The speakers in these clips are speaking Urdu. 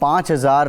5000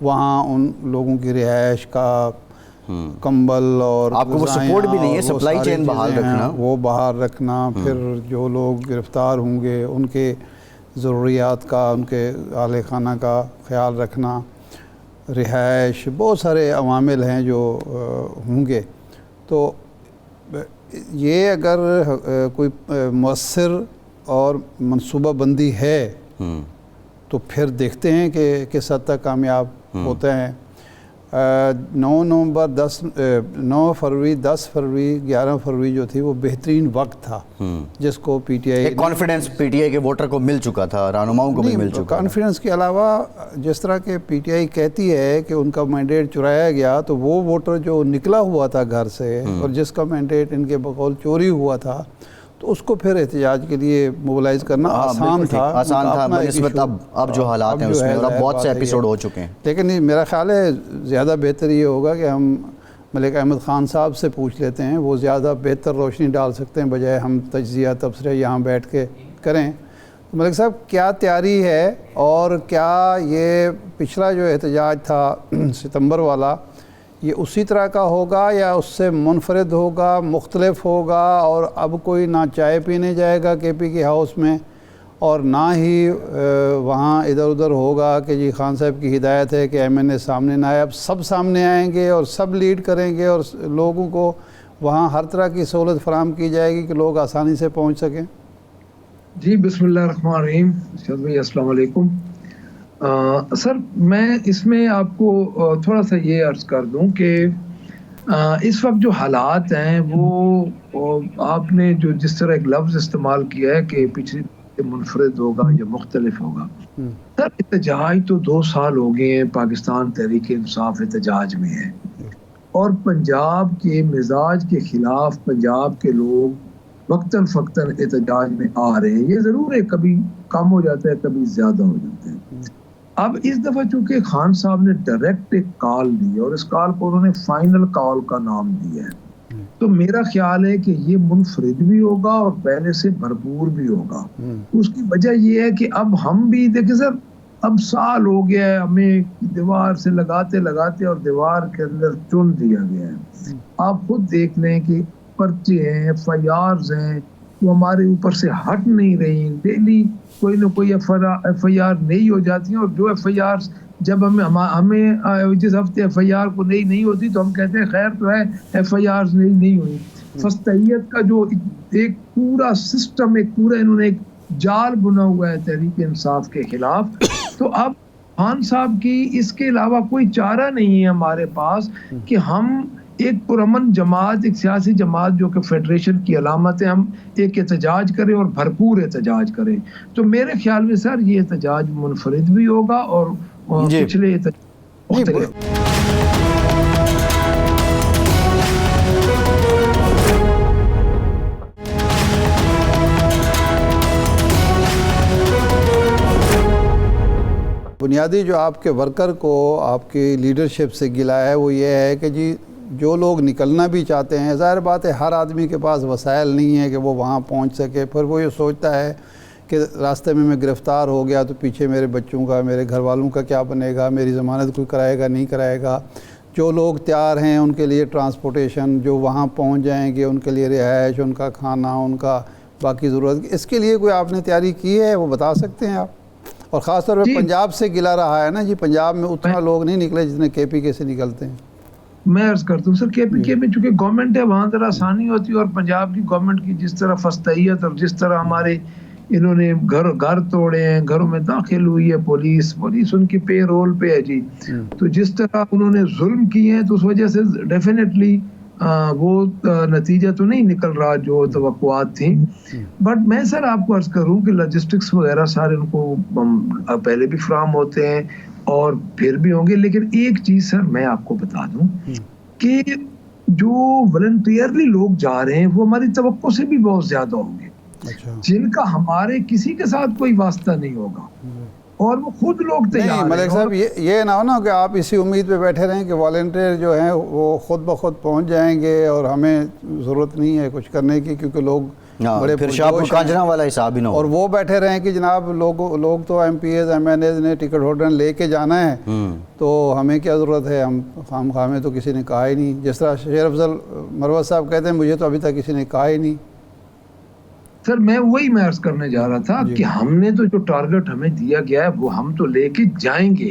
وہاں ان لوگوں کی رہائش کا کمبل اور آپ کو وہ سپورٹ بھی نہیں ہے, سپلائی چین بحال رکھنا, وہ باہر رکھنا, پھر جو لوگ گرفتار ہوں گے ان کے ضروریات کا, ان کے اہل خانہ کا خیال رکھنا, رہائش, بہت سارے عوامل ہیں جو ہوں گے. تو یہ اگر کوئی مؤثر اور منصوبہ بندی ہے تو پھر دیکھتے ہیں کہ کس حد تک کامیاب ہوتے ہیں. 9 فروری 10 فروری 11 فروری جو تھی وہ بہترین وقت تھا جس کو P T I, confidence P T I کے ووٹر کو مل چکا تھا, رہنماؤں کو بھی مل چکا تھا. کانفیڈنس کے علاوہ جس طرح کہ پی ٹی آئی کہتی ہے کہ ان کا مینڈیٹ چرایا گیا, تو وہ ووٹر جو نکلا ہوا تھا گھر سے اور جس کا مینڈیٹ ان کے بقول چوری ہوا تھا, تو اس کو پھر احتجاج کے لیے موبلائز کرنا آسان تھا بنسبت اب جو حالات ہیں اس میں, اور اب بہت سے ایپیسوڈ ہو چکے ہیں. لیکن میرا خیال ہے زیادہ بہتر یہ ہوگا کہ ہم ملک احمد خان صاحب سے پوچھ لیتے ہیں, وہ زیادہ بہتر روشنی ڈال سکتے ہیں بجائے ہم تجزیہ تبصرے یہاں بیٹھ کے کریں. تو ملک صاحب کیا تیاری ہے, اور کیا یہ پچھلا جو احتجاج تھا ستمبر والا, یہ اسی طرح کا ہوگا یا اس سے منفرد ہوگا, مختلف ہوگا, اور اب کوئی نہ چائے پینے جائے گا کے پی کے ہاؤس میں, اور نہ ہی وہاں ادھر ادھر ہوگا کہ جی خان صاحب کی ہدایت ہے کہ ایم این اے سامنے نہ آئے, اب سب سامنے آئیں گے اور سب لیڈ کریں گے اور لوگوں کو وہاں ہر طرح کی سہولت فراہم کی جائے گی کہ لوگ آسانی سے پہنچ سکیں؟ جی بسم اللہ الرحمن الرحیم. شہد بھائی السلام علیکم. سر میں اس میں آپ کو تھوڑا سا یہ عرض کر دوں کہ اس وقت جو حالات ہیں وہ آپ نے جو جس طرح ایک لفظ استعمال کیا ہے کہ پچھلی منفرد ہوگا یا مختلف ہوگا, سر احتجاج تو 2 سال ہو گئے ہیں پاکستان تحریک انصاف احتجاج میں ہے, اور پنجاب کے مزاج کے خلاف پنجاب کے لوگ وقتاً فوقتاً احتجاج میں آ رہے ہیں. یہ ضرور ہے کبھی کم ہو جاتا ہے کبھی زیادہ ہو جاتا ہے. اب اس دفعہ چونکہ خان صاحب نے ڈائریکٹ ایک کال دی اور اس کال کو انہوں نے فائنل کال کا نام دیا ہے, تو میرا خیال ہے کہ یہ منفرد بھی ہوگا اور پہلے سے بھرپور بھی ہوگا. اس کی وجہ یہ ہے کہ اب ہم بھی دیکھیں سر, اب سال ہو گیا ہے ہمیں دیوار سے لگاتے اور دیوار کے اندر چن دیا گیا ہے. آپ خود دیکھ لیں کہ پرچے ہیں, ایف آئی آرز ہیں, وہ ہمارے اوپر سے ہٹ نہیں رہی. ڈیلی کوئی نہ کوئی ایف آئی آر نئی ہو جاتی ہیں, اور جو ایف آئی آر جب ہمیں جس ہفتے ایف آئی آر کو نہیں ہوتی تو ہم کہتے ہیں خیر تو ہے ایف آئی آر نہیں ہوئی. فسطیت کا جو ایک پورا سسٹم, ایک پورا انہوں نے ایک جال بنا ہوا ہے تحریک انصاف کے خلاف. تو اب خان صاحب کی اس کے علاوہ کوئی چارہ نہیں ہے ہمارے پاس کہ ہم ایک پرامن جماعت, ایک سیاسی جماعت جو کہ فیڈریشن کی علامت ہے, ہم ایک احتجاج کریں اور بھرپور احتجاج کریں. تو میرے خیال میں سر یہ احتجاج منفرد بھی ہوگا اور پچھلے احتجاج مختلف. بنیادی جو آپ کے ورکر کو آپ کی لیڈرشپ سے گلا ہے وہ یہ ہے کہ جی جو لوگ نکلنا بھی چاہتے ہیں, ظاہر بات ہے ہر آدمی کے پاس وسائل نہیں ہے کہ وہ وہاں پہنچ سکے. پھر وہ یہ سوچتا ہے کہ راستے میں گرفتار ہو گیا تو پیچھے میرے بچوں کا, میرے گھر والوں کا کیا بنے گا, میری ضمانت کوئی کرائے گا نہیں کرائے گا. جو لوگ تیار ہیں ان کے لیے ٹرانسپورٹیشن, جو وہاں پہنچ جائیں گے ان کے لیے رہائش, ان کا کھانا, ان کا باقی ضرورت, اس کے لیے کوئی آپ نے تیاری کی ہے وہ بتا سکتے ہیں آپ؟ اور خاص طور پہ پنجاب سے گلا رہا ہے نا جی, پنجاب میں اتنا لوگ نہیں نکلے جتنے کے پی کے سے نکلتے ہیں. میں عرض کرتا ہوں سر, کے پی کے میں چونکہ گورنمنٹ ہے وہاں ذرا آسانی ہوتی ہے, اور پنجاب کی گورنمنٹ کی جس طرح فسطیت اور جس طرح ہمارے انہوں نے گھر توڑے ہیں, گھروں میں داخل ہوئی ہے پولیس ان کی پے رول پہ ہے جی, تو جس طرح انہوں نے ظلم کیے ہیں تو اس وجہ سے ڈیفینیٹلی وہ نتیجہ تو نہیں نکل رہا جو توقعات تھیں. بٹ میں سر آپ کو عرض کروں کہ لاجسٹکس وغیرہ سارے ان کو پہلے بھی فراہم ہوتے ہیں اور پھر بھی ہوں گے. لیکن ایک چیز سر میں آپ کو بتا دوں کہ جو والنٹیئرلی لوگ جا رہے ہیں وہ ہماری توقع سے بھی بہت زیادہ ہوں گے, جن کا ہمارے کسی کے ساتھ کوئی واسطہ نہیں ہوگا, اور وہ خود لوگ تیار ہیں. ملک صاحب یہ نہ ہو نا کہ آپ اسی امید پہ بیٹھے رہیں کہ والنٹیئر جو ہیں وہ خود بخود پہنچ جائیں گے اور ہمیں ضرورت نہیں ہے کچھ کرنے کی, کیونکہ لوگ پھر شاہپور کانجنا والا حساب ہی نہ ہو. اور وہ بیٹھے رہیں کہ جناب لوگ تو M P A's M N A's نے ٹکٹ ہولڈر لے کے جانا ہے تو ہمیں کیا ضرورت ہے, ہم خواہ تو کسی نے کہا ہی نہیں. جس طرح شیر افضل مروت صاحب کہتے ہیں مجھے تو ابھی تک کسی نے کہا ہی نہیں. سر میں عرض کرنے جا رہا تھا کہ ہم نے تو جو ٹارگٹ ہمیں دیا گیا ہے وہ ہم تو لے کے جائیں گے.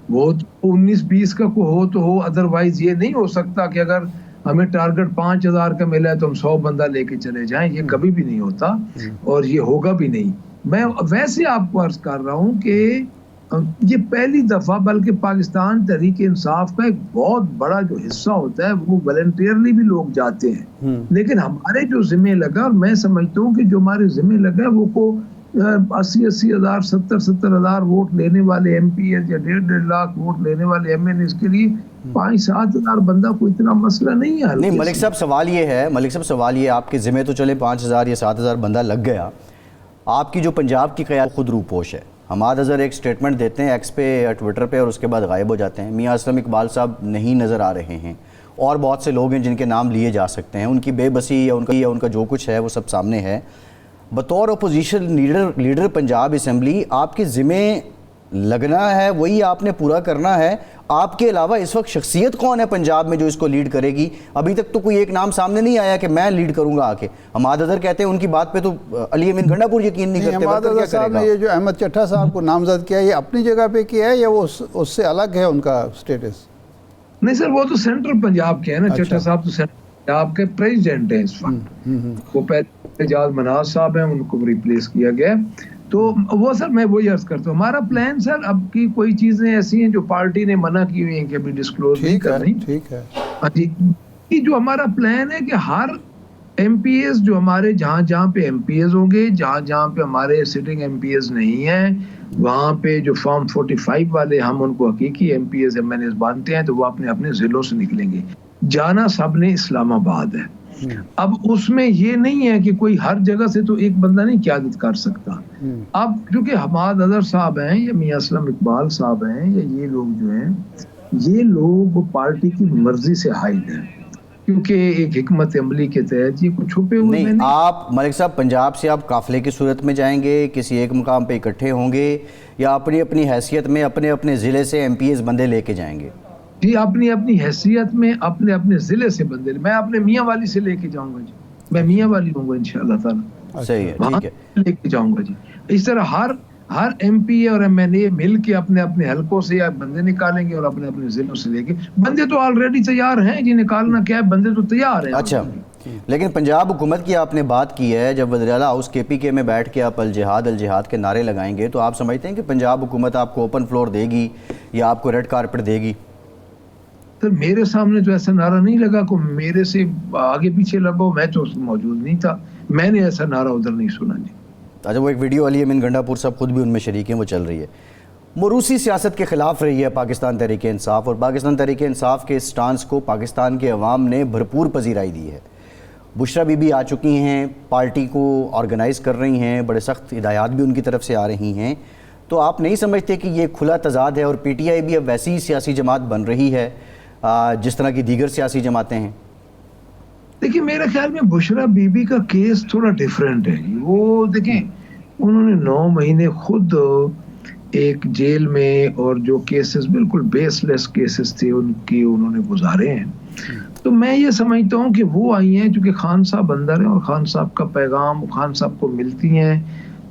وہ 19-20 کا ہو تو ہو, ادروائز یہ نہیں ہو سکتا کہ اگر ہمیں ٹارگٹ 5000 کا ملا ہے تو ہم 100 بندہ لے کے چلے جائیں. یہ کبھی بھی نہیں ہوتا اور یہ ہوگا بھی نہیں. میں ویسے آپ کو عرض کر رہا ہوں کہ یہ پہلی دفعہ, بلکہ پاکستان تحریک انصاف کا ایک بہت بڑا جو حصہ ہوتا ہے وہ والنٹیئرلی بھی لوگ جاتے ہیں, لیکن ہمارے جو ذمہ لگا, اور میں سمجھتا ہوں کہ جو ہمارے ذمہ لگا ہے وہ کو 80 ہزار 70 ہزار ووٹ لینے والے ایم پی ایز یا 1.5 لاکھ ووٹ لینے والے ایم این ایز کے لیے 5-7 ہزار بندہ کوئی اتنا مسئلہ نہیں ہے. نہیں ملک صاحب سوال یہ ہے, آپ کے ذمہ تو چلے 5000 یا 7000 بندہ لگ گیا, آپ کی جو پنجاب کی قیادت خود روپوش ہے. حماد اظہر ایک سٹیٹمنٹ دیتے ہیں ایکس پہ یا ٹویٹر پہ اور اس کے بعد غائب ہو جاتے ہیں. میاں اسلم اقبال صاحب نہیں نظر آ رہے ہیں, اور بہت سے لوگ ہیں جن کے نام لیے جا سکتے ہیں. ان کی بے بسی یا ان کا جو کچھ ہے وہ سب سامنے ہے. بطور اپوزیشن لیڈر پنجاب اسمبلی آپ کے ذمہ لگنا ہے, وہی آپ نے پورا کرنا ہے. آپ کے علاوہ اس وقت شخصیت کون ہے پنجاب میں جو اس کو لیڈ کرے گی؟ ابھی تک تو کوئی ایک نام سامنے نہیں آیا کہ میں لیڈ کروں گا آ کے. حماد اظہر کہتے ہیں ان کی بات پہ تو علی امین گنڈا پور یقین نہیں کرتے. حماد اظہر صاحب نے یہ جو احمد چٹھا صاحب کو نامزد کیا, یہ اپنی جگہ پہ کیا ہے یا وہ اس سے الگ ہے ان کا سٹیٹس؟ نہیں سر, وہ تو سینٹرل پنجاب کے ہیں نا. چٹھا صاحب تو سینٹرل پنجاب کے پریزیڈنٹ ہیں اس وقت. وہ پہلے اعجاز مناز صاحب ہیں, ان کو ریپلیس کیا گیا. تو وہ سر میں وہی عرض کرتا ہوں, ہمارا پلان سر اب کی کوئی چیزیں ایسی ہیں جو پارٹی نے منع کی ہوئی ہیں کہ ابھی ڈسکلوز نہیں کرنی. ٹھیک ہے جی, جو ہمارا پلان ہے کہ ہر ایم پی ایز جو ہمارے جہاں پہ ایم پی ایز ہوں گے, جہاں پہ ہمارے سٹنگ ایم پی ایز نہیں ہیں, وہاں پہ جو فارم 45 والے ہم ان کو حقیقی M P A's M N A's مانتے ہیں تو وہ اپنے ضلعوں سے نکلیں گے. جانا سب نے اسلام آباد ہے. اب اس میں یہ نہیں ہے کہ کوئی ہر جگہ سے تو ایک بندہ نہیں قیادت کر سکتا. اب کیونکہ حماد اظہر صاحب ہیں یا میاں اسلم اقبال صاحب ہیں یا یہ لوگ جو ہیں, یہ لوگ پارٹی کی مرضی سے حائل ہیں, کیونکہ ایک حکمت عملی کے تحت یہ کچھ چھپے ہوئے نہیں. آپ ملک صاحب پنجاب سے آپ قافلے کی صورت میں جائیں گے, کسی ایک مقام پہ اکٹھے ہوں گے, یا اپنی حیثیت میں اپنے ضلع سے ایم پی ایز بندے لے کے جائیں گے؟ جی اپنی حیثیت میں اپنے ضلع سے بندے, میں اپنے میاں والی سے لے کے جاؤں گا. جی میں میاں والی ہوں گا انشاءاللہ تعالی. صحیح ہے, ٹھیک ہے, لے کے جاؤں گا. جی اس طرح ہر ایم پی اور ایم این اے مل کے اپنے حلقوں سے یا بندے نکالیں گے اور اپنے ضلعوں سے لے کے. بندے تو آلریڈی تیار ہیں جی, نکالنا کیا ہے, بندے تو تیار ہیں. اچھا, لیکن پنجاب حکومت کی آپ نے بات کی ہے, جب وزیر اعلیٰ ہاؤس کے پی کے میں بیٹھ کے آپ الجہاد کے نعرے لگائیں گے تو آپ سمجھتے ہیں کہ پنجاب حکومت آپ کو اوپن فلور دے گی یا آپ کو ریڈ کارپٹ دے گی؟ سر میرے سامنے تو ایسا نعرہ نہیں لگا, کو میرے سے آگے پیچھے لگو, میں تو موجود نہیں تھا, میں نے ایسا نعرہ ادھر نہیں سنا. جی اچھا, وہ ایک ویڈیو علی امین گنڈا پور صاحب خود بھی ان میں شریک ہیں, وہ چل رہی ہے. موروثی سیاست کے خلاف رہی ہے پاکستان تحریک انصاف, اور پاکستان تحریک انصاف کے سٹانس کو پاکستان کے عوام نے بھرپور پذیرائی دی ہے. بشرا بی بی آ چکی ہیں, پارٹی کو آرگنائز کر رہی ہیں, بڑے سخت ہدایات بھی ان کی طرف سے آ رہی ہیں. تو آپ نہیں سمجھتے کہ یہ کھلا تضاد ہے, اور پی ٹی آئی بھی اب ویسی سیاسی جماعت بن رہی ہے جس طرح کی دیگر سیاسی جماعتیں ہیں؟ دیکھیں میرے خیال میں بشرا بی بی کا کیس تھوڑا ڈیفرنٹ ہے. وہ دیکھیں انہوں نے 9 مہینے خود ایک جیل میں, اور جو کیسز بالکل بیس لیس کیسز تھے ان کی انہوں نے گزارے ہیں. تو میں یہ سمجھتا ہوں کہ وہ آئی ہیں چونکہ خان صاحب اندر ہیں, اور خان صاحب کا پیغام خان صاحب کو ملتی ہیں,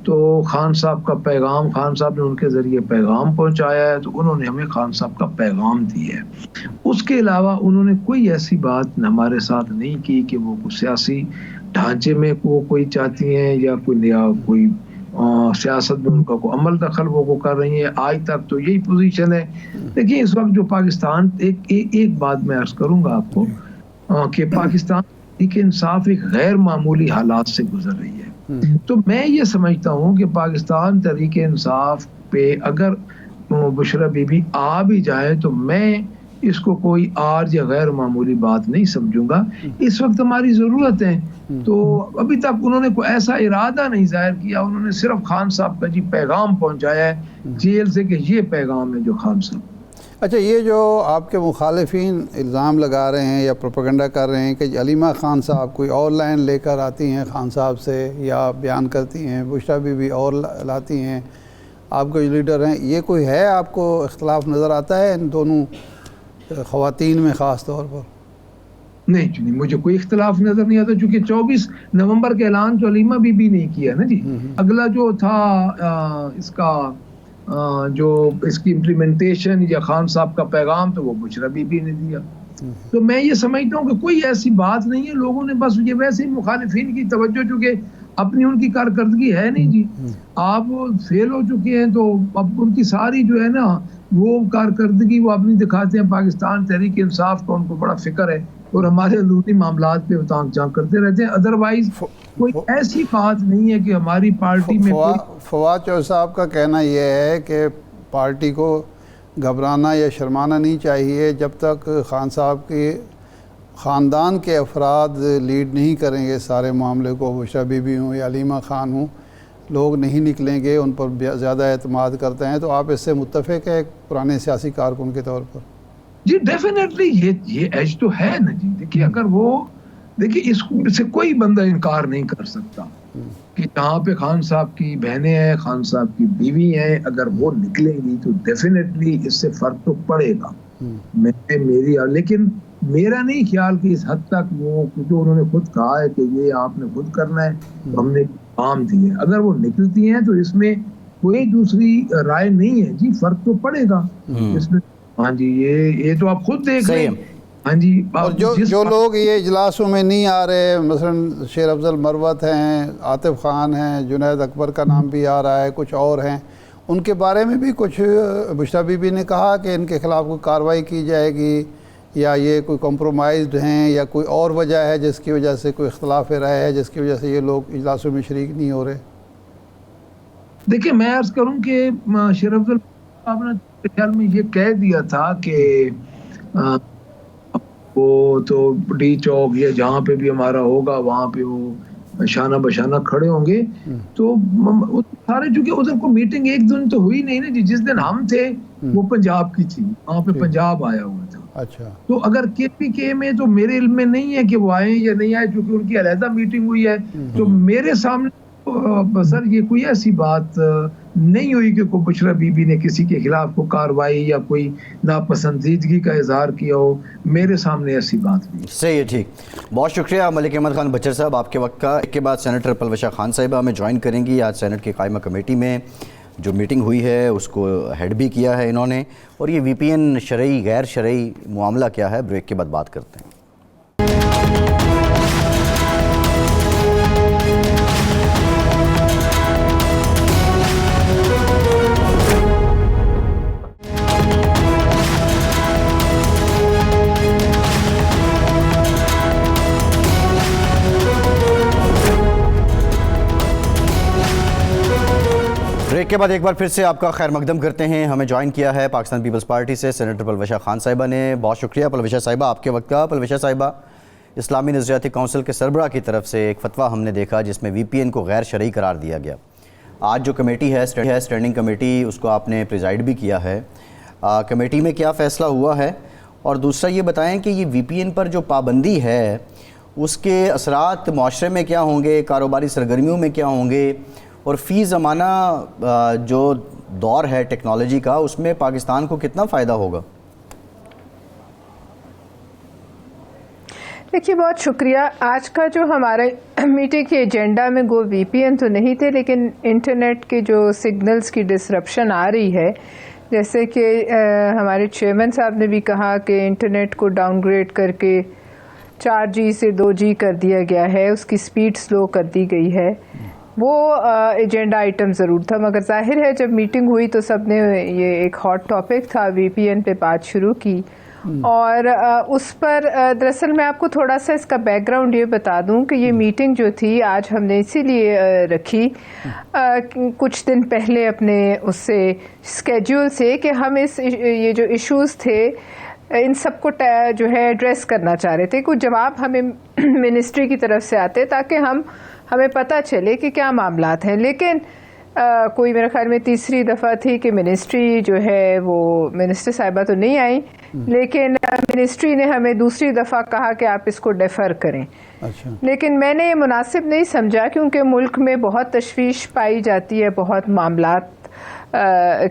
تو خان صاحب کا پیغام, خان صاحب نے ان کے ذریعے پیغام پہنچایا ہے, تو انہوں نے ہمیں خان صاحب کا پیغام دیا ہے. اس کے علاوہ انہوں نے کوئی ایسی بات ہمارے ساتھ نہیں کی کہ وہ سیاسی ڈھانچے میں کوئی چاہتی ہیں یا کوئی سیاست میں ان کا کوئی عمل دخل وہ کر رہی ہیں. آج تک تو یہی پوزیشن ہے. دیکھیں اس وقت جو پاکستان, ایک بات میں عرض کروں گا آپ کو کہ پاکستان تحریک انصاف ایک غیر معمولی حالات سے گزر رہی ہے. تو میں یہ سمجھتا ہوں کہ پاکستان تحریک انصاف پہ اگر بشرا بی بی آ بھی جائے تو میں اس کو کوئی عارض یا غیر معمولی بات نہیں سمجھوں گا. اس وقت ہماری ضرورت ہے. تو ابھی تک انہوں نے کوئی ایسا ارادہ نہیں ظاہر کیا, انہوں نے صرف خان صاحب کا پیغام پہنچایا ہے جیل سے کہ یہ پیغام ہے جو خان صاحب. اچھا، یہ جو آپ کے مخالفین الزام لگا رہے ہیں یا پروپیگنڈا کر رہے ہیں کہ علیمہ خان صاحب کوئی اور لائن لے کر آتی ہیں خان صاحب سے یا بیان کرتی ہیں، بشریٰ بی بی اور لاتی ہیں، آپ کے جو لیڈر ہیں، یہ کوئی ہے آپ کو اختلاف نظر آتا ہے ان دونوں خواتین میں خاص طور پر؟ نہیں جی، مجھے کوئی اختلاف نظر نہیں آتا، چونکہ 24 نومبر کے اعلان تو علیمہ بی بی نے کیا نا جی. اگلا جو تھا اس کا جو اس کی امپلیمنٹیشن یا خان صاحب کا پیغام تو وہ بشریٰ بی بی نے دیا. تو میں یہ سمجھتا ہوں کہ کوئی ایسی بات نہیں ہے، لوگوں نے بس یہ ویسے ہی مخالفین کی توجہ، چونکہ اپنی ان کی کارکردگی ہے نہیں جی، آپ فیل ہو چکے ہیں، تو اب ان کی ساری جو ہے نا وہ کارکردگی وہ اپنی دکھاتے ہیں. پاکستان تحریک انصاف کا ان کو بڑا فکر ہے اور ہمارے اندرونی معاملات پہ تانک جھانک کرتے رہتے ہیں. ادروائز کوئی ایسی بات نہیں ہے کہ ہماری پارٹی میں فواد چودھری صاحب کا کہنا یہ ہے کہ پارٹی کو گھبرانا یا شرمانا نہیں چاہیے جب تک خان صاحب کے خاندان کے افراد لیڈ نہیں کریں گے سارے معاملے کو، بشریٰ بی بی ہوں یا علیمہ خان ہوں، لوگ نہیں نکلیں گے، ان پر زیادہ اعتماد کرتے ہیں. تو آپ اس سے متفق ہیں ایک پرانے سیاسی کارکن کے طور پر؟ جی ڈیفینیٹلی یہ ایج تو ہے نا جی. دیکھیے اگر وہ اس سے کوئی بندہ انکار نہیں کر سکتا کہ جہاں پہ خان صاحب کی بہنیں ہیں، خان صاحب کی بیوی ہیں، اگر وہ نکلیں گی تو ڈیفینیٹلی اس سے فرق تو پڑے گا. لیکن میرا نہیں خیال کہ اس حد تک وہ، کیونکہ انہوں نے خود کہا ہے کہ یہ آپ نے خود کرنا ہے، تو ہم نے کام دیے. اگر وہ نکلتی ہیں تو اس میں کوئی دوسری رائے نہیں ہے جی، فرق تو پڑے گا اس میں. ہاں جی، یہ تو آپ خود دیکھ رہے ہیں. ہاں جی، اور جو لوگ یہ اجلاسوں میں نہیں آ رہے، مثلا شیر افضل مروت ہیں، عاطف خان ہیں، جنید اکبر کا نام بھی آ رہا ہے، کچھ اور ہیں، ان کے بارے میں بھی کچھ بشریٰ بی بی نے کہا کہ ان کے خلاف کوئی کارروائی کی جائے گی، یا یہ کوئی کمپرومائزڈ ہیں، یا کوئی اور وجہ ہے جس کی وجہ سے کوئی اختلاف رائے ہے جس کی وجہ سے یہ لوگ اجلاسوں میں شریک نہیں ہو رہے؟ دیکھیں میں عرض کروں کہ شیر افضل صاحب نے خیال میں یہ کہہ دیا تھا کہ وہ تو ڈی چوک یا جہاں پہ بھی ہمارا ہوگا وہاں پہ وہ شانہ بشانہ کھڑے ہوں گے. تو سارے چونکہ ادھر کو میٹنگ ایک دن تو ہوئی نہیں نا جی، جس دن ہم تھے وہ پنجاب کی تھی، وہاں پہ پنجاب آیا ہوا تھا. اچھا، تو اگر کے پی کے میں تو میرے علم میں نہیں ہے کہ وہ آئے یا نہیں آئے، چونکہ ان کی علیحدہ میٹنگ ہوئی ہے. تو میرے سامنے سر یہ کوئی ایسی بات نہیں ہوئی کہ کوئی بشریٰ بی بی نے کسی کے خلاف کوئی کارروائی یا کوئی ناپسندیدگی کا اظہار کیا ہو. میرے سامنے ایسی بات نہیں. صحیح ہے، ٹھیک. بہت شکریہ ملک احمد خان بچر صاحب آپ کے وقت کا. ایک کے بعد سینیٹر پلوشہ خان صاحبہ ہمیں جوائن کریں گی. آج سینٹ کی قائمہ کمیٹی میں جو میٹنگ ہوئی ہے اس کو ہیڈ بھی کیا ہے انہوں نے، اور یہ وی پی این شرعی غیر شرعی معاملہ کیا ہے، بریک کے بعد بات کرتے ہیں. بریک کے بعد ایک بار پھر سے آپ کا خیر مقدم کرتے ہیں. ہمیں جوائن کیا ہے پاکستان پیپلز پارٹی سے سینیٹر پلوشہ خان صاحبہ نے. بہت شکریہ پلوشہ صاحبہ آپ کے وقت کا. پلوشہ صاحبہ، اسلامی نظریاتی کونسل کے سربراہ کی طرف سے ایک فتویٰ ہم نے دیکھا جس میں وی پی این کو غیر شرعی قرار دیا گیا. آج جو کمیٹی ہے اسٹینڈنگ کمیٹی، اس کو آپ نے پریزائڈ بھی کیا ہے. کمیٹی میں کیا فیصلہ ہوا ہے؟ اور دوسرا یہ بتائیں کہ یہ وی پی این پر جو پابندی ہے اس کے اثرات معاشرے میں کیا ہوں گے، کاروباری سرگرمیوں میں کیا ہوں گے، اور فی زمانہ جو دور ہے ٹیکنالوجی کا اس میں پاکستان کو کتنا فائدہ ہوگا؟ دیکھیے بہت شکریہ. آج کا جو ہمارے میٹنگ کے ایجنڈا میں وہ وی پی این تو نہیں تھے، لیکن انٹرنیٹ کے جو سگنلز کی ڈسرپشن آ رہی ہے، جیسے کہ ہمارے چیئرمین صاحب نے بھی کہا کہ انٹرنیٹ کو ڈاؤن گریڈ کر کے 4G سے 2G کر دیا گیا ہے، اس کی سپیڈ سلو کر دی گئی ہے. وہ ایجنڈا آئٹم ضرور تھا، مگر ظاہر ہے جب میٹنگ ہوئی تو سب نے یہ ایک ہاٹ ٹاپک تھا وی پی این پہ بات شروع کی. اور اس پر دراصل میں آپ کو تھوڑا سا اس کا بیک گراؤنڈ یہ بتا دوں کہ یہ میٹنگ جو تھی آج ہم نے اسی لیے رکھی کچھ دن پہلے اپنے اس سے اسکیڈول سے کہ ہم یہ جو ایشوز تھے ان سب کو جو ہے ایڈریس کرنا چاہ رہے تھے. کچھ جواب ہمیں منسٹری کی طرف سے آتے تاکہ ہمیں پتہ چلے کہ کیا معاملات ہیں. لیکن کوئی میرے خیال میں تیسری دفعہ تھی کہ منسٹری جو ہے وہ منسٹر صاحبہ تو نہیں آئی، لیکن منسٹری نے ہمیں دوسری دفعہ کہا کہ آپ اس کو ڈیفر کریں. اچھا. لیکن میں نے یہ مناسب نہیں سمجھا کیونکہ ملک میں بہت تشویش پائی جاتی ہے بہت معاملات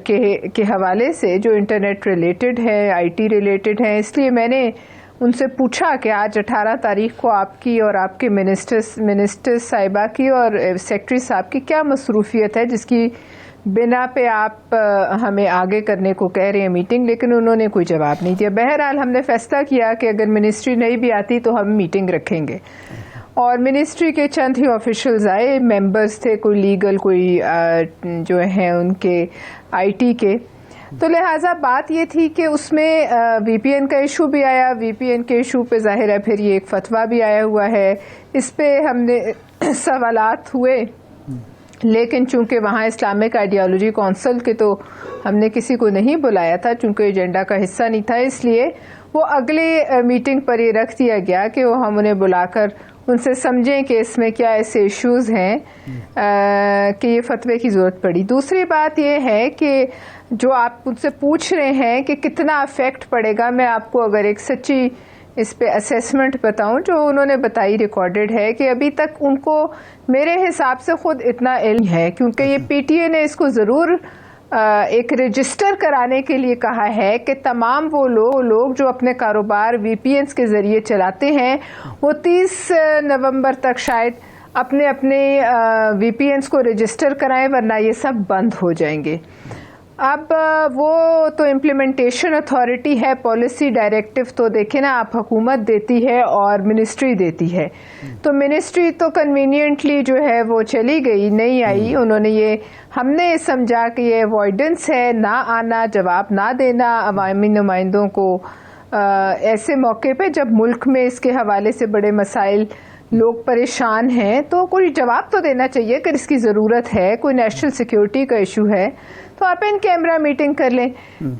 کے حوالے سے جو انٹرنیٹ ریلیٹڈ ہے، آئی ٹی ریلیٹڈ ہیں. اس لیے میں نے ان سے پوچھا کہ آج 18 تاریخ کو آپ کی اور آپ کے منسٹر صاحبہ کی اور سیکرٹری صاحب کی کیا مصروفیت ہے جس کی بنا پہ آپ ہمیں آگے کرنے کو کہہ رہے ہیں میٹنگ. لیکن انہوں نے کوئی جواب نہیں دیا. بہرحال ہم نے فیصلہ کیا کہ اگر منسٹری نہیں بھی آتی تو ہم میٹنگ رکھیں گے، اور منسٹری کے چند ہی آفیشلز آئے، ممبرز تھے، کوئی لیگل، کوئی جو ہیں ان کے آئی ٹی کے. تو لہٰذا بات یہ تھی کہ اس میں وی پی این کا ایشو بھی آیا. وی پی این کے ایشو پہ ظاہر ہے پھر یہ ایک فتویٰ بھی آیا ہوا ہے. اس پہ ہم نے سوالات ہوئے، لیکن چونکہ وہاں اسلامک آئیڈیالوجی کونسل کے تو ہم نے کسی کو نہیں بلایا تھا چونکہ ایجنڈا کا حصہ نہیں تھا، اس لیے وہ اگلی میٹنگ پر یہ رکھ دیا گیا کہ وہ ہم انہیں بلا کر ان سے سمجھیں کہ اس میں کیا ایسے ایشوز ہیں کہ یہ فتوے کی ضرورت پڑی. دوسری بات یہ ہے کہ جو آپ ان سے پوچھ رہے ہیں کہ کتنا افیکٹ پڑے گا، میں آپ کو اگر ایک سچی اس پہ اسیسمنٹ بتاؤں جو انہوں نے بتائی، ریکارڈڈ ہے، کہ ابھی تک ان کو میرے حساب سے خود اتنا علم ہے، کیونکہ یہ پی ٹی اے نے اس کو ضرور ایک رجسٹر کرانے کے لیے کہا ہے کہ تمام وہ لوگ جو اپنے کاروبار وی پی اینز کے ذریعے چلاتے ہیں وہ 30 نومبر تک شاید اپنے وی پی اینز کو رجسٹر کرائیں، ورنہ یہ سب بند ہو جائیں گے. اب وہ تو امپلیمنٹیشن اتھارٹی ہے، پالیسی ڈائریکٹو تو دیکھیں نا آپ، حکومت دیتی ہے اور منسٹری دیتی ہے. تو منسٹری تو کنوینئنٹلی جو ہے وہ چلی گئی، نہیں آئی. انہوں نے ہم نے سمجھا کہ یہ اوائڈنس ہے، نہ آنا، جواب نہ دینا عوامی نمائندوں کو ایسے موقع پہ جب ملک میں اس کے حوالے سے بڑے مسائل، لوگ پریشان ہیں، تو کوئی جواب تو دینا چاہیے کہ اس کی ضرورت ہے، کوئی نیشنل سیکیورٹی کا ایشو ہے تو آپ ان کیمرہ میٹنگ کر لیں.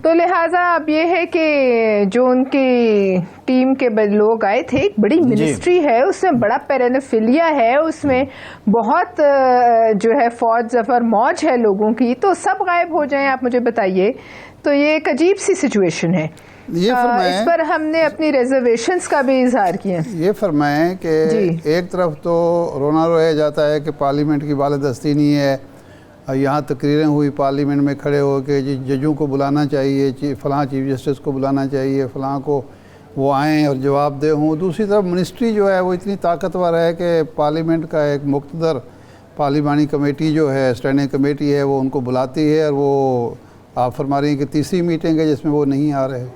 تو لہٰذا اب یہ ہے کہ جو ان کی ٹیم کے لوگ آئے تھے، ایک بڑی منسٹری ہے، اس میں بڑا پیرانفیلیا ہے، اس میں بہت جو ہے فوج ظفر موج ہے لوگوں کی، تو سب غائب ہو جائیں آپ مجھے بتائیے. تو یہ ایک عجیب سی سچویشن ہے. اس پر ہم نے اپنی ریزرویشنز کا بھی اظہار کیا. یہ فرمائیں کہ ایک طرف تو رونا رویا جاتا ہے کہ پارلیمنٹ کی بالادستی نہیں ہے، یہاں تقریریں ہوئی پارلیمنٹ میں کھڑے ہو کے ججوں کو بلانا چاہیے، فلاں چیف جسٹس کو بلانا چاہیے، فلاں کو وہ آئیں اور جواب دہ ہوں. دوسری طرف منسٹری جو ہے وہ اتنی طاقتور ہے کہ پارلیمنٹ کا ایک مقتدر پارلیمانی کمیٹی جو ہے، اسٹینڈنگ کمیٹی ہے، وہ ان کو بلاتی ہے، اور وہ آپ فرما رہی ہیں کہ تیسری میٹنگ ہے جس میں وہ نہیں آ رہے.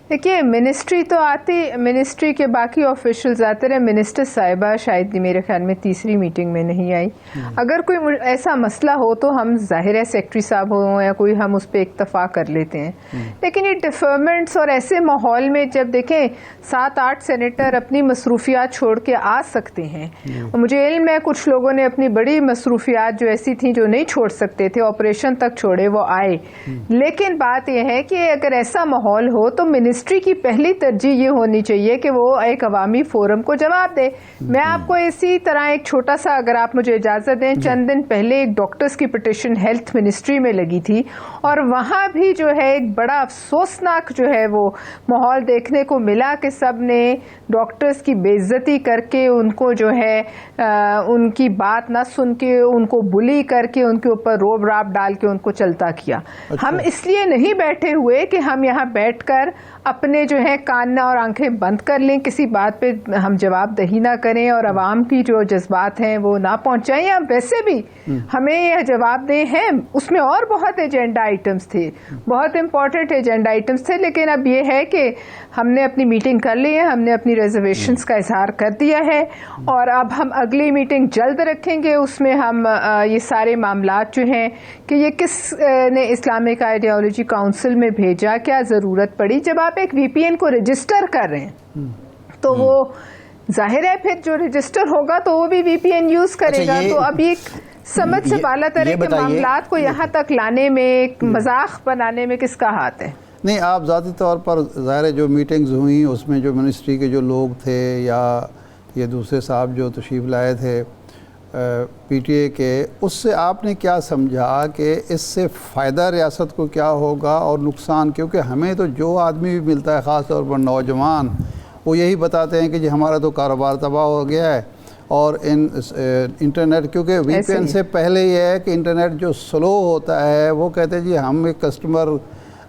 دیکھیے منسٹری تو آتی، منسٹری کے باقی آفیشلز آتے رہے. منسٹر صاحبہ شاید میرے خیال میں تیسری میٹنگ میں نہیں آئی. اگر کوئی ایسا مسئلہ ہو تو ہم ظاہر ہے سیکرٹری صاحب ہوں یا کوئی، ہم اس پہ اکتفا کر لیتے ہیں. لیکن یہ ڈیفرمنٹس اور ایسے ماحول میں جب دیکھیں 7-8 سینیٹر اپنی مصروفیات چھوڑ کے آ سکتے ہیں، اور مجھے علم ہے کچھ لوگوں نے اپنی بڑی مصروفیات جو ایسی تھیں جو نہیں چھوڑ سکتے تھے، آپریشن تک چھوڑے، وہ آئے. لیکن بات یہ ہے کہ اگر ایسا ماحول ہو تو منسٹری کی پہلی ترجیح یہ ہونی چاہیے کہ وہ ایک عوامی فورم کو جواب دے. میں آپ کو اسی طرح ایک چھوٹا سا، اگر آپ مجھے اجازت دیں، چند دن پہلے ایک ڈاکٹرز کی پٹیشن ہیلتھ منسٹری میں لگی تھی، اور وہاں بھی جو ہے ایک بڑا افسوسناک جو ہے وہ ماحول دیکھنے کو ملا کہ سب نے ڈاکٹرز کی بے عزتی کر کے، ان کو جو ہے ان کی بات نہ سن کے، ان کو بلی کر کے، ان کے اوپر روب راب ڈال کے ان کو چلتا کیا. ہم اس لیے نہیں بیٹھے ہوئے کہ ہم یہاں بیٹھ کر اپنے جو ہے کان اور آنکھیں بند کر لیں، کسی بات پہ ہم جواب دہی نہ کریں اور عوام کی جو جذبات ہیں وہ نہ پہنچائیں. یا ویسے بھی ہمیں یہ جواب دیں ہیں، اس میں اور بہت ایجنڈا آئٹمس تھے، بہت امپورٹنٹ ایجنڈا آئٹمس تھے. لیکن اب یہ ہے کہ ہم نے اپنی میٹنگ کر لی ہے، ہم نے اپنی ریزرویشنز کا اظہار کر دیا ہے، اور اب ہم اگلی میٹنگ جلد رکھیں گے. اس میں ہم یہ سارے معاملات جو ہیں کہ یہ کس نے اسلامک آئیڈیالوجی کاؤنسل میں بھیجا، کیا ضرورت پڑی. جب آپ ایک وی پی این کو رجسٹر کر رہے ہیں تو وہ ظاہر ہے پھر جو رجسٹر ہوگا تو وہ بھی وی پی این یوز کرے گا. تو اب یہ سمجھ سے بالا تر کے معاملات کو یہاں تک لانے میں، مذاق بنانے میں کس کا ہاتھ ہے؟ نہیں، آپ ذاتی طور پر ظاہر جو میٹنگز ہوئیں اس میں جو منسٹری کے جو لوگ تھے یا یہ دوسرے صاحب جو تشریف لائے تھے، پی ٹی اے کے، اس سے آپ نے کیا سمجھا کہ اس سے فائدہ ریاست کو کیا ہوگا اور نقصان؟ کیونکہ ہمیں تو جو آدمی بھی ملتا ہے، خاص طور پر نوجوان، وہ یہی بتاتے ہیں کہ جی ہمارا تو کاروبار تباہ ہو گیا ہے، اور انٹرنیٹ، کیونکہ وی پی این سے پہلے یہ ہے کہ انٹرنیٹ جو سلو ہوتا ہے، وہ کہتے ہیں جی ہم ایک کسٹمر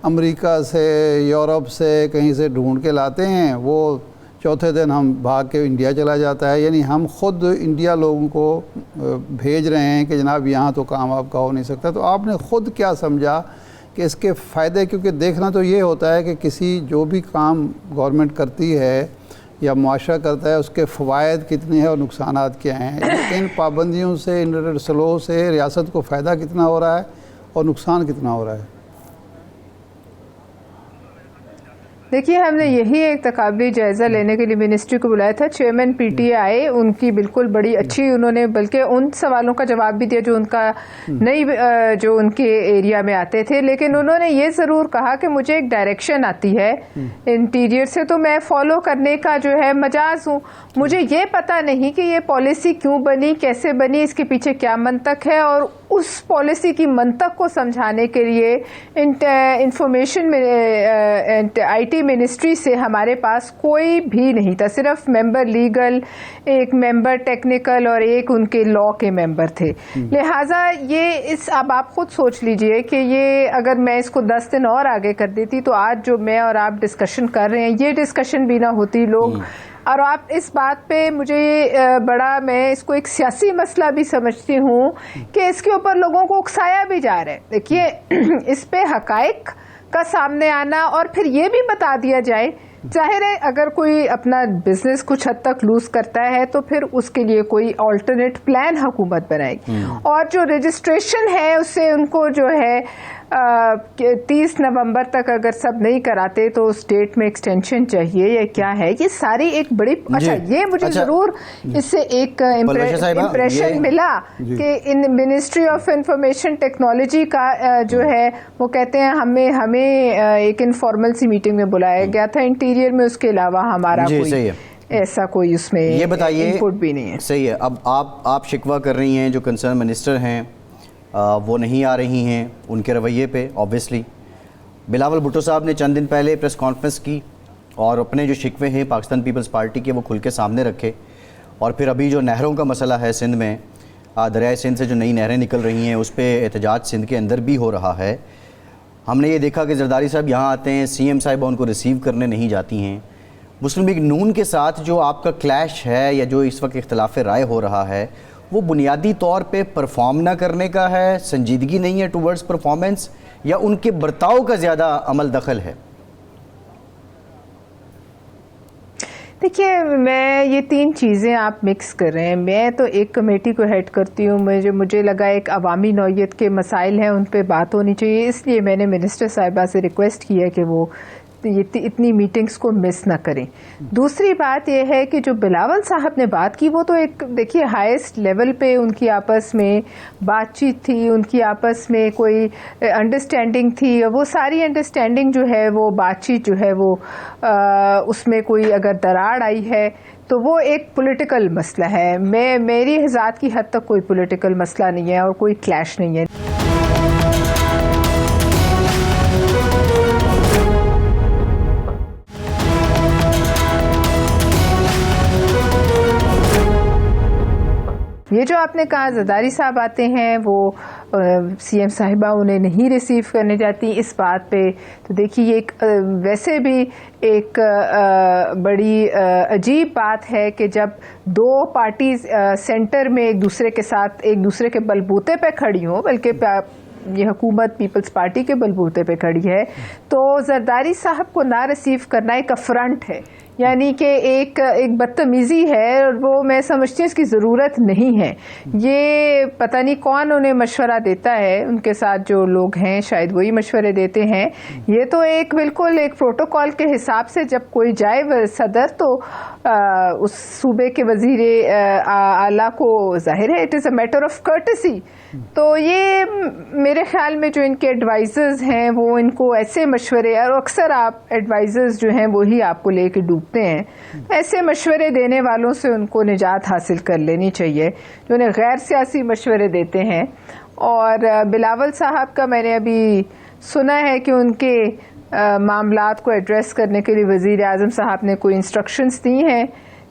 امریکہ سے، یورپ سے، کہیں سے ڈھونڈ کے لاتے ہیں، وہ چوتھے دن ہم بھاگ کے انڈیا چلا جاتا ہے، یعنی ہم خود انڈیا لوگوں کو بھیج رہے ہیں کہ جناب یہاں تو کام آپ کا ہو نہیں سکتا۔ تو آپ نے خود کیا سمجھا کہ اس کے فائدے؟ کیونکہ دیکھنا تو یہ ہوتا ہے کہ کسی جو بھی کام گورنمنٹ کرتی ہے یا معاشرہ کرتا ہے، اس کے فوائد کتنے ہیں اور نقصانات کیا ہیں۔ ان پابندیوں سے، انٹرنیٹ سلو سے ریاست کو فائدہ کتنا ہو رہا ہے اور نقصان کتنا ہو رہا ہے؟ دیکھیے، ہم نے یہی ایک تقابلی جائزہ لینے کے لیے منسٹری کو بلایا تھا۔ چیئرمین پی ٹی اے آئے، ان کی بالکل بڑی اچھی، انہوں نے بلکہ ان سوالوں کا جواب بھی دیا جو ان کا نئی جو ان کے ایریا میں آتے تھے، لیکن انہوں نے یہ ضرور کہا کہ مجھے ایک ڈائریکشن آتی ہے انٹیریئر سے، تو میں فالو کرنے کا جو ہے مجاز ہوں۔ مجھے یہ پتہ نہیں کہ یہ پالیسی کیوں بنی، کیسے بنی، اس کے پیچھے کیا منطق ہے، اور اس پالیسی کی منطق کو سمجھانے کے لیے انفارمیشن میں آئی ٹی منسٹری سے ہمارے پاس کوئی بھی نہیں تھا، صرف ممبر لیگل، ایک ممبر ٹیکنیکل اور ایک ان کے لا کے ممبر تھے۔ لہٰذا یہ اب آپ خود سوچ لیجئے کہ یہ اگر میں اس کو 10 دن اور آگے کر دیتی تو آج جو میں اور آپ ڈسکشن کر رہے ہیں، یہ ڈسکشن بھی نہ ہوتی لوگ۔ اور آپ اس بات پہ مجھے میں اس کو ایک سیاسی مسئلہ بھی سمجھتی ہوں کہ اس کے اوپر لوگوں کو اکسایا بھی جا رہا ہے۔ دیکھیے، اس پہ حقائق کا سامنے آنا اور پھر یہ بھی بتا دیا جائے، ظاہر ہے اگر کوئی اپنا بزنس کچھ حد تک لوز کرتا ہے تو پھر اس کے لیے کوئی آلٹرنیٹ پلان حکومت بنائے گی، اور جو رجسٹریشن ہے اس سے ان کو جو ہے 30 نومبر تک اگر سب نہیں کراتے تو اس ڈیٹ میں ایکسٹینشن چاہیے یا کیا ہے، یہ ساری ایک بڑی اچھا یہ مجھے ضرور اس سے ایک امپریشن ملا کہ ان منسٹری آف انفارمیشن ٹیکنالوجی کا جو ہے وہ کہتے ہیں ہمیں ایک انفارمل سی میٹنگ میں بلایا گیا تھا انٹیریئر میں، اس کے علاوہ ہمارا کوئی ایسا کوئی اس میں یہ بتائیے انپٹ بھی نہیں ہے۔ صحیح ہے۔ اب آپ شکوہ کر رہی ہیں جو کنسرن منسٹر ہیں وہ نہیں آ رہی ہیں ان کے رویے پہ، آبویسلی بلاول بھٹو صاحب نے چند دن پہلے پریس کانفرنس کی اور اپنے جو شکوے ہیں پاکستان پیپلز پارٹی کے وہ کھل کے سامنے رکھے، اور پھر ابھی جو نہروں کا مسئلہ ہے سندھ میں، دریائے سندھ سے جو نئی نہریں نکل رہی ہیں اس پہ احتجاج سندھ کے اندر بھی ہو رہا ہے۔ ہم نے یہ دیکھا کہ زرداری صاحب یہاں آتے ہیں، سی ایم صاحبہ ان کو ریسیو کرنے نہیں جاتی ہیں۔ مسلم لیگ نون کے ساتھ جو آپ کا کلیش ہے یا جو اس وقت اختلاف رائے ہو رہا ہے، وہ بنیادی طور پہ پرفارم نہ کرنے کا ہے، سنجیدگی نہیں ہے ٹورڈز پرفارمنس، یا ان کے برتاؤ کا زیادہ عمل دخل ہے؟ دیکھیے، میں یہ 3 چیزیں آپ مکس کر رہے ہیں۔ میں تو ایک کمیٹی کو ہیڈ کرتی ہوں، مجھے لگا ایک عوامی نوعیت کے مسائل ہیں ان پہ بات ہونی چاہیے، اس لیے میں نے منسٹر صاحبہ سے ریکویسٹ کی ہے کہ وہ اتنی میٹنگز کو مس نہ کریں۔ دوسری بات یہ ہے کہ جو بلاول صاحب نے بات کی وہ تو ایک دیکھیے ہائیسٹ لیول پہ ان کی آپس میں بات چیت تھی، ان کی آپس میں کوئی انڈرسٹینڈنگ تھی، وہ ساری انڈرسٹینڈنگ جو ہے وہ بات چیت جو ہے وہ اس میں کوئی اگر دراڑ آئی ہے تو وہ ایک پولیٹیکل مسئلہ ہے۔ میری ذات کی حد تک کوئی پولیٹیکل مسئلہ نہیں ہے اور کوئی کلیش نہیں ہے۔ یہ جو آپ نے کہا زرداری صاحب آتے ہیں، وہ سی ایم صاحبہ انہیں نہیں ریسیو کرنے جاتی، اس بات پہ تو دیکھیے یہ ایک ویسے بھی ایک بڑی عجیب بات ہے کہ جب 2 پارٹیز سینٹر میں ایک دوسرے کے ساتھ ایک دوسرے کے بلبوتے پہ کھڑی ہوں، بلکہ یہ حکومت پیپلز پارٹی کے بلبوتے پہ کھڑی ہے، تو زرداری صاحب کو نہ ریسیو کرنا ایک افرنٹ ہے، یعنی کہ ایک بدتمیزی ہے، اور وہ میں سمجھتی ہوں اس کی ضرورت نہیں ہے۔ یہ پتہ نہیں کون انہیں مشورہ دیتا ہے، ان کے ساتھ جو لوگ ہیں شاید وہی مشورے دیتے ہیں۔ یہ تو ایک بالکل ایک پروٹوکول کے حساب سے جب کوئی جائے صدر تو اس صوبے کے وزیر اعلیٰ کو ظاہر ہے it is a matter of courtesy, تو یہ میرے خیال میں جو ان کے ایڈوائزرز ہیں وہ ان کو ایسے مشورے، اور اکثر آپ ایڈوائزرز جو ہیں وہی آپ کو لے کے ڈوب ڈوبتے ہیں. ایسے مشورے دینے والوں سے ان کو نجات حاصل کر لینی چاہیے جو انہیں غیر سیاسی مشورے دیتے ہیں. اور بلاول صاحب کا میں نے ابھی سنا ہے کہ ان کے معاملات کو ایڈریس کرنے کے لیے وزیر اعظم صاحب نے کوئی انسٹرکشنز دی ہیں،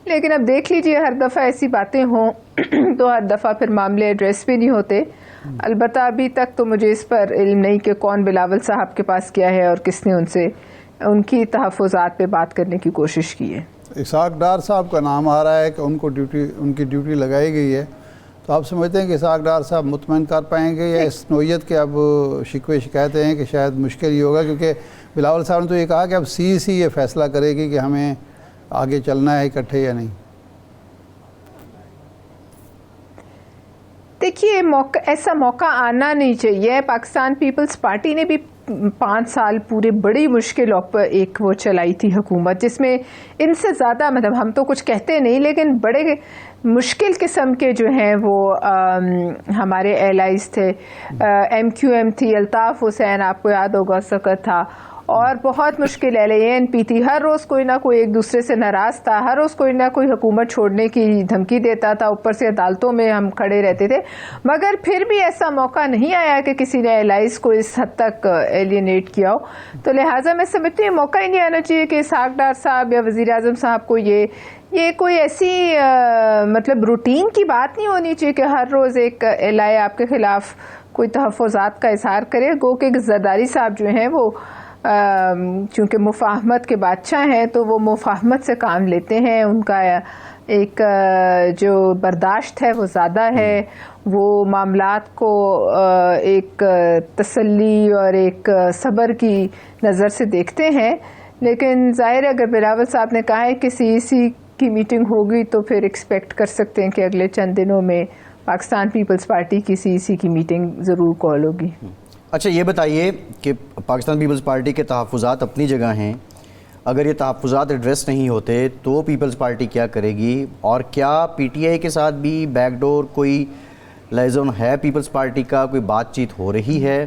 لیکن اب دیکھ لیجئے ہر دفعہ ایسی باتیں ہوں تو ہر دفعہ پھر معاملے ایڈریس بھی نہیں ہوتے. البتہ ابھی تک تو مجھے اس پر علم نہیں کہ کون بلاول صاحب کے پاس کیا ہے اور کس نے ان کی تحفظات پہ بات کرنے کی کوشش کی ہے. اسحاق ڈار صاحب کا نام آ رہا ہے کہ ان کی ڈیوٹی لگائی گئی ہے، تو آپ سمجھتے ہیں کہ اسحاق ڈار صاحب مطمئن کر پائیں گے یا اس نوعیت کے اب شکوے شکایتیں ہیں کہ شاید مشکل ہی ہوگا؟ کیونکہ بلاول صاحب نے تو یہ کہا کہ اب سی یہ فیصلہ کرے گی کہ ہمیں آگے چلنا ہے اکٹھے یا نہیں. دیکھیے ایسا موقع آنا نہیں چاہیے. پاکستان پیپلز پارٹی نے بھی 5 سال پورے بڑی مشکلوں پر ایک وہ چلائی تھی حکومت، جس میں ان سے زیادہ مطلب ہم تو کچھ کہتے نہیں لیکن بڑے مشکل قسم کے جو ہیں وہ ہمارے ایلائز تھے. MQM تھی، الطاف حسین آپ کو یاد ہوگا سکت تھا، اور بہت مشکل LANP تھی. ہر روز کوئی نہ کوئی ایک دوسرے سے ناراض تھا، ہر روز کوئی نہ کوئی حکومت چھوڑنے کی دھمکی دیتا تھا، اوپر سے عدالتوں میں ہم کھڑے رہتے تھے. مگر پھر بھی ایسا موقع نہیں آیا کہ کسی نے ایلائز کو اس حد تک ایلینیٹ کیا ہو. تو لہٰذا میں سمجھتی ہوں موقع ہی نہیں آنا چاہیے کہ اسحاق ڈار صاحب یا وزیر اعظم صاحب کو یہ کوئی ایسی مطلب روٹین کی بات نہیں ہونی چاہیے کہ ہر روز ایک LI آپ کے خلاف کوئی تحفظات کا اظہار کرے. گو کہ زرداری صاحب جو ہیں وہ چونکہ مفاہمت کے بادشاہ ہیں تو وہ مفاہمت سے کام لیتے ہیں. ان کا ایک جو برداشت ہے وہ زیادہ ہے، وہ معاملات کو ایک تسلی اور ایک صبر کی نظر سے دیکھتے ہیں. لیکن ظاہر ہے اگر بلاول صاحب نے کہا ہے کہ CEC کی میٹنگ ہوگی تو پھر ایکسپیکٹ کر سکتے ہیں کہ اگلے چند دنوں میں پاکستان پیپلز پارٹی کی CEC کی میٹنگ ضرور کال ہوگی. اچھا یہ بتائیے کہ پاکستان پیپلز پارٹی کے تحفظات اپنی جگہ ہیں، اگر یہ تحفظات ایڈریس نہیں ہوتے تو پیپلز پارٹی کیا کرے گی؟ اور کیا PTI کے ساتھ بھی بیک ڈور کوئی لائزن ہے پیپلز پارٹی کا، کوئی بات چیت ہو رہی ہے،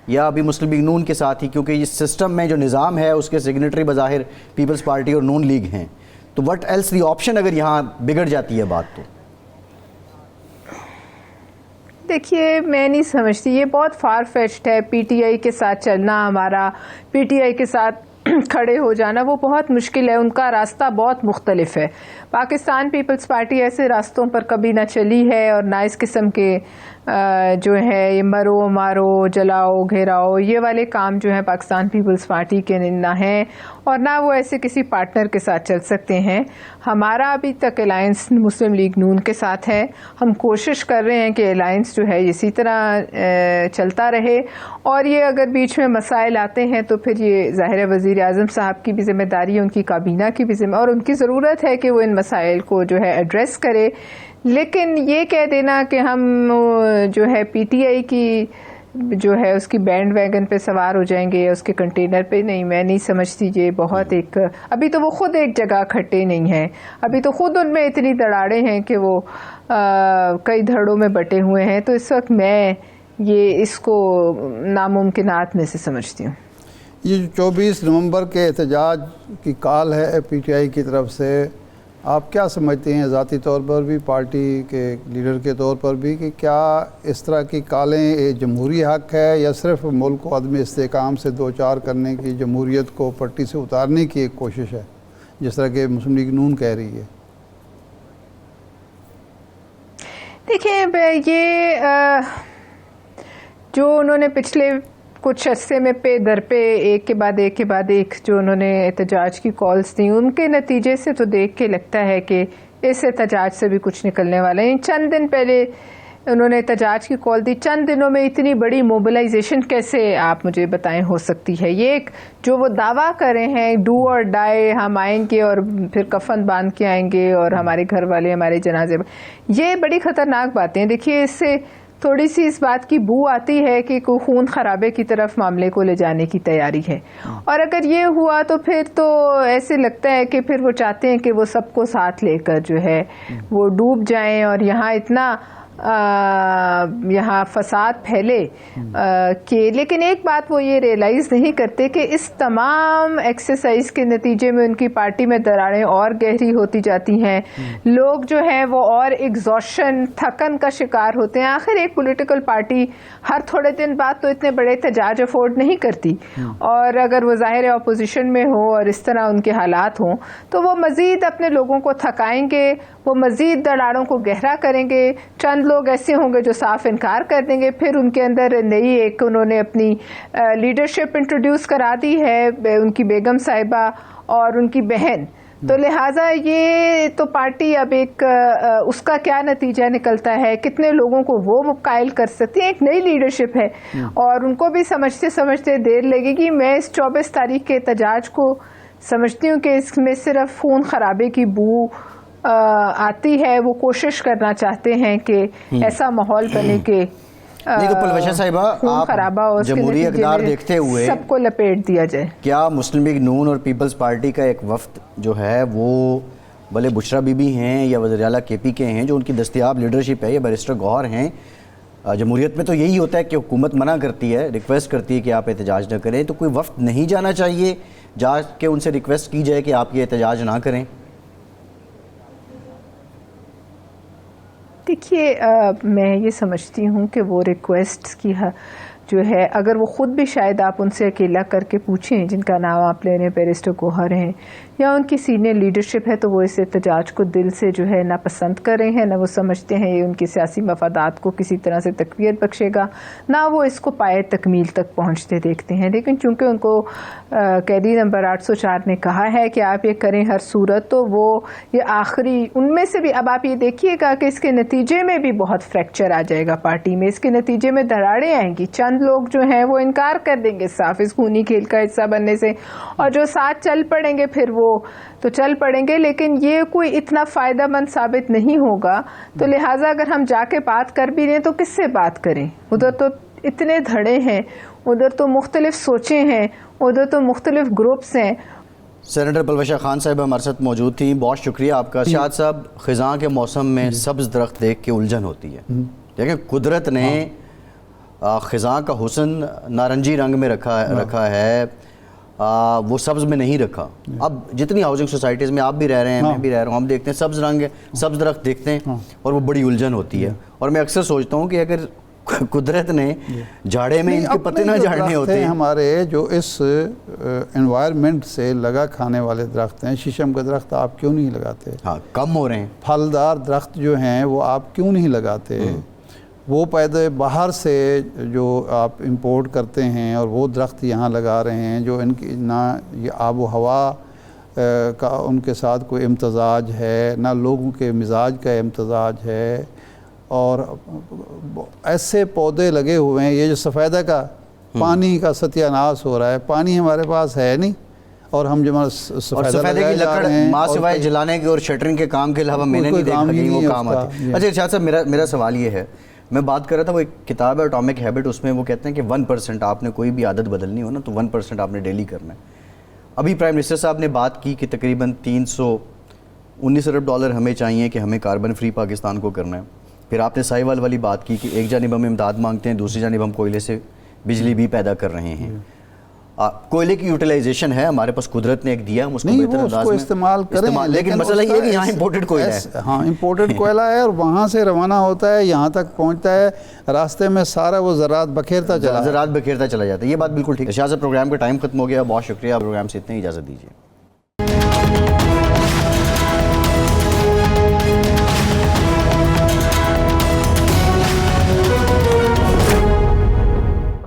یا ابھی مسلم لیگ نون کے ساتھ ہی؟ کیونکہ اس سسٹم میں جو نظام ہے اس کے سگنیٹری بظاہر پیپلز پارٹی اور نون لیگ ہیں، تو وٹ ایلس دی آپشن اگر یہاں بگڑ جاتی ہے بات؟ تو دیکھیے میں نہیں سمجھتی، یہ بہت فار فیچڈ ہے. PTI کے ساتھ چلنا، ہمارا PTI کے ساتھ کھڑے ہو جانا وہ بہت مشکل ہے. ان کا راستہ بہت مختلف ہے. پاکستان پیپلز پارٹی ایسے راستوں پر کبھی نہ چلی ہے اور نہ اس قسم کے جو ہے یہ مرو مارو جلاؤ گھیراؤ یہ والے کام جو ہیں پاکستان پیپلز پارٹی کے نہ ہیں، اور نہ وہ ایسے کسی پارٹنر کے ساتھ چل سکتے ہیں. ہمارا ابھی تک الائنس مسلم لیگ نون کے ساتھ ہے. ہم کوشش کر رہے ہیں کہ الائنس جو ہے اسی طرح چلتا رہے، اور یہ اگر بیچ میں مسائل آتے ہیں تو پھر یہ ظاہر وزیر اعظم صاحب کی بھی ذمہ داری ہے، ان کی کابینہ کی بھی ذمہ، اور ان کی ضرورت ہے کہ وہ ان مسائل کو جو ہے ایڈریس کرے. لیکن یہ کہہ دینا کہ ہم جو ہے PTI کی جو ہے اس کی بینڈ ویگن پہ سوار ہو جائیں گے یا اس کے کنٹینر پہ، نہیں، میں نہیں سمجھتی. یہ بہت ایک ابھی تو وہ خود ایک جگہ کھٹے نہیں ہیں، ابھی تو خود ان میں اتنی دراڑیں ہیں کہ وہ کئی دھڑوں میں بٹے ہوئے ہیں. تو اس وقت میں یہ اس کو ناممکنات میں سے سمجھتی ہوں. یہ 24 نومبر کے احتجاج کی کال ہے PTI کی طرف سے، آپ کیا سمجھتے ہیں ذاتی طور پر بھی، پارٹی کے لیڈر کے طور پر بھی، کہ کیا اس طرح کی کالیں جمہوری حق ہے یا صرف ملک کو عدم استحکام سے دوچار کرنے کی، جمہوریت کو پٹی سے اتارنے کی ایک کوشش ہے جس طرح کہ مسلم لیگ نون کہہ رہی ہے؟ دیکھیں یہ جو انہوں نے پچھلے کچھ عرصے میں پہ در پہ ایک کے بعد ایک جو انہوں نے احتجاج کی کالز دیں، ان کے نتیجے سے تو دیکھ کے لگتا ہے کہ اس احتجاج سے بھی کچھ نکلنے والا ہے. چند دن پہلے انہوں نے احتجاج کی کال دی، چند دنوں میں اتنی بڑی موبلائزیشن کیسے آپ مجھے بتائیں ہو سکتی ہے؟ یہ ایک جو وہ دعویٰ کر رہے ہیں ڈو اور ڈائی، ہم آئیں گے اور پھر کفن باندھ کے آئیں گے اور ہمارے گھر والے ہمارے جنازے، یہ بڑی خطرناک باتیں ہیں. دیکھیے اس سے تھوڑی سی اس بات کی بو آتی ہے کہ کوئی خون خرابے کی طرف معاملے کو لے جانے کی تیاری ہے، اور اگر یہ ہوا تو پھر تو ایسے لگتا ہے کہ پھر وہ چاہتے ہیں کہ وہ سب کو ساتھ لے کر جو ہے وہ ڈوب جائیں. اور یہاں اتنا یہاں فساد پھیلے کہ لیکن ایک بات وہ یہ ریئلائز نہیں کرتے کہ اس تمام ایکسرسائز کے نتیجے میں ان کی پارٹی میں دراڑیں اور گہری ہوتی جاتی ہیں، لوگ جو ہیں وہ اور ایگزاشن تھکن کا شکار ہوتے ہیں۔ آخر ایک پولیٹیکل پارٹی ہر تھوڑے دن بعد تو اتنے بڑے احتجاج افورڈ نہیں کرتی، اور اگر وہ ظاہر اپوزیشن میں ہو اور اس طرح ان کے حالات ہوں تو وہ مزید اپنے لوگوں کو تھکائیں گے، وہ مزید دراڑوں کو گہرا کریں گے۔ چند لوگ ایسے ہوں گے جو صاف انکار کر دیں گے، پھر ان کے اندر نئی ایک انہوں نے اپنی لیڈرشپ انٹروڈیوس کرا دی ہے، ان کی بیگم صاحبہ اور ان کی بہن، تو لہٰذا یہ تو پارٹی اب ایک اس کا کیا نتیجہ نکلتا ہے، کتنے لوگوں کو وہ قائل کر سکتی ہے۔ ایک نئی لیڈرشپ ہے اور ان کو بھی سمجھتے سمجھتے دیر لگے گی۔ میں اس 24 تاریخ کے احتجاج کو سمجھتی ہوں کہ اس میں صرف خون خرابے کی بو آتی ہے، وہ کوشش کرنا چاہتے ہیں کہ ایسا ماحول بنے کہ لیکن پلوشہ صاحبہ، خون خرابہ اور اس کے جمہوری نتیجے اقدار میں دیکھتے ہوئے سب کو لپیٹ دیا جائے۔ کیا مسلم لیگ نون اور پیپلز پارٹی کا ایک وفد جو ہے وہ بھلے بشرا بی بی ہیں یا وزیر اعلیٰ کے پی کے ہیں، جو ان کی دستیاب لیڈرشپ ہے، یا بیرسٹر گوہر ہیں، جمہوریت میں تو یہی ہوتا ہے کہ حکومت منع کرتی ہے، ریکویسٹ کرتی ہے کہ آپ احتجاج نہ کریں، تو کوئی وفد نہیں جانا چاہیے جا کے ان سے ریکویسٹ کی جائے کہ آپ یہ احتجاج نہ کریں؟ دیکھیے میں یہ سمجھتی ہوں کہ وہ ریکویسٹ کی جو ہے، اگر وہ خود بھی شاید آپ ان سے اکیلا کر کے پوچھیں، جن کا نام آپ لے رہے ہیں بیرسٹر گوہر ہیں یا ان کی سینئر لیڈرشپ ہے، تو وہ اس احتجاج کو دل سے جو ہے نہ پسند کر رہے ہیں، نہ وہ سمجھتے ہیں یہ ان کی سیاسی مفادات کو کسی طرح سے تقویت بخشے گا، نہ وہ اس کو پائے تکمیل تک پہنچتے دیکھتے ہیں۔ لیکن چونکہ ان کو قیدی نمبر 804 نے کہا ہے کہ آپ یہ کریں ہر صورت، تو وہ یہ آخری ان میں سے بھی اب آپ یہ دیکھیے گا کہ اس کے نتیجے میں بھی بہت فریکچر آ جائے گا پارٹی میں، اس کے نتیجے میں دراڑیں آئیں گی، چند لوگ جو ہیں وہ انکار کر دیں گے صاف اس خونی کھیل کا حصہ بننے سے، اور جو ساتھ چل پڑیں گے پھر وہ تو چل پڑیں گے، لیکن یہ کوئی اتنا فائدہ مند ثابت نہیں ہوگا۔ تو لہٰذا اگر ہم جا کے بات کر بھی رہے ہیں تو کس سے بات کریں؟ ادھر تو اتنے دھڑے ہیں، ادھر تو مختلف سوچیں ہیں، ادھر تو مختلف گروپس ہیں۔ سینیٹر پلوشہ خان صاحب ہمارے ساتھ موجود تھیں، بہت شکریہ آپ کا۔ شاد صاحب، خزاں کے موسم میں سبز درخت دیکھ کے الجھن ہوتی ہے، دیکھیں قدرت نے خزاں کا حسن نارنجی رنگ میں رکھا ہے، وہ سبز میں نہیں رکھا۔ اب جتنی ہاؤسنگ سوسائٹیز میں آپ بھی رہ رہے ہیں، میں بھی رہ رہا ہوں، ہم دیکھتے ہیں سبز رنگ ہے، سبز درخت دیکھتے ہیں اور وہ بڑی الجھن ہوتی ہے۔ اور میں اکثر سوچتا ہوں کہ اگر قدرت نے جھاڑے میں ان کے پتے نہ جھاڑنے ہوتے ہیں، ہمارے جو اس انوائرمنٹ سے لگا کھانے والے درخت ہیں، شیشم کا درخت آپ کیوں نہیں لگاتے؟ ہاں، کم ہو رہے ہیں۔ پھلدار درخت جو ہیں وہ آپ کیوں نہیں لگاتے؟ وہ پیدا باہر سے جو آپ امپورٹ کرتے ہیں اور وہ درخت یہاں لگا رہے ہیں، جو ان کی نہ یہ آب و ہوا کا ان کے ساتھ کوئی امتزاج ہے، نہ لوگوں کے مزاج کا امتزاج ہے، اور ایسے پودے لگے ہوئے ہیں۔ یہ جو سفیدہ کا پانی کا ستیہ ناش ہو رہا ہے، پانی ہمارے پاس ہے نہیں، اور ہم جو سفیدے کی لکڑ ماں سوائے جلانے کے اور شٹرنگ کے کام کے علاوہ میں نے نہیں دیکھا کہ وہ کام آتی۔ اچھا ارشاد صاحب، میرا سوال یہ ہے، میں بات کر رہا تھا، وہ ایک کتاب ہے اٹامک ہیبٹ، اس میں وہ کہتے ہیں کہ 1% آپ نے کوئی بھی عادت بدلنی ہو نا تو 1% آپ نے ڈیلی کرنا ہے۔ ابھی پرائم منسٹر صاحب نے بات کی کہ تقریباً $319 ارب ہمیں چاہیے کہ ہمیں کاربن فری پاکستان کو کرنا ہے۔ پھر آپ نے سائیوال والی بات کی کہ ایک جانب ہم امداد مانگتے ہیں، دوسری جانب ہم کوئلے سے بجلی بھی پیدا کر رہے ہیں۔ کوئلے کی یوٹیلائزیشن ہے ہمارے پاس، قدرت نے ایک دیا، ہم اس کو بہتر انداز میں استعمال کریں، لیکن مسئلہ یہ ہے کہ یہاں امپورٹڈ کوئلہ ہے۔ ہاں، امپورٹڈ کوئلہ ہے، اور وہاں سے روانہ ہوتا ہے، یہاں تک پہنچتا ہے، راستے میں سارا وہ زراعت بکھیرتا چلا جاتا ہے۔ یہ بات بالکل ٹھیک ہے۔ شاہ صاحب، پروگرام کا ٹائم ختم ہو گیا، بہت شکریہ، پروگرام سے اتنے ہی اجازت دیجیے۔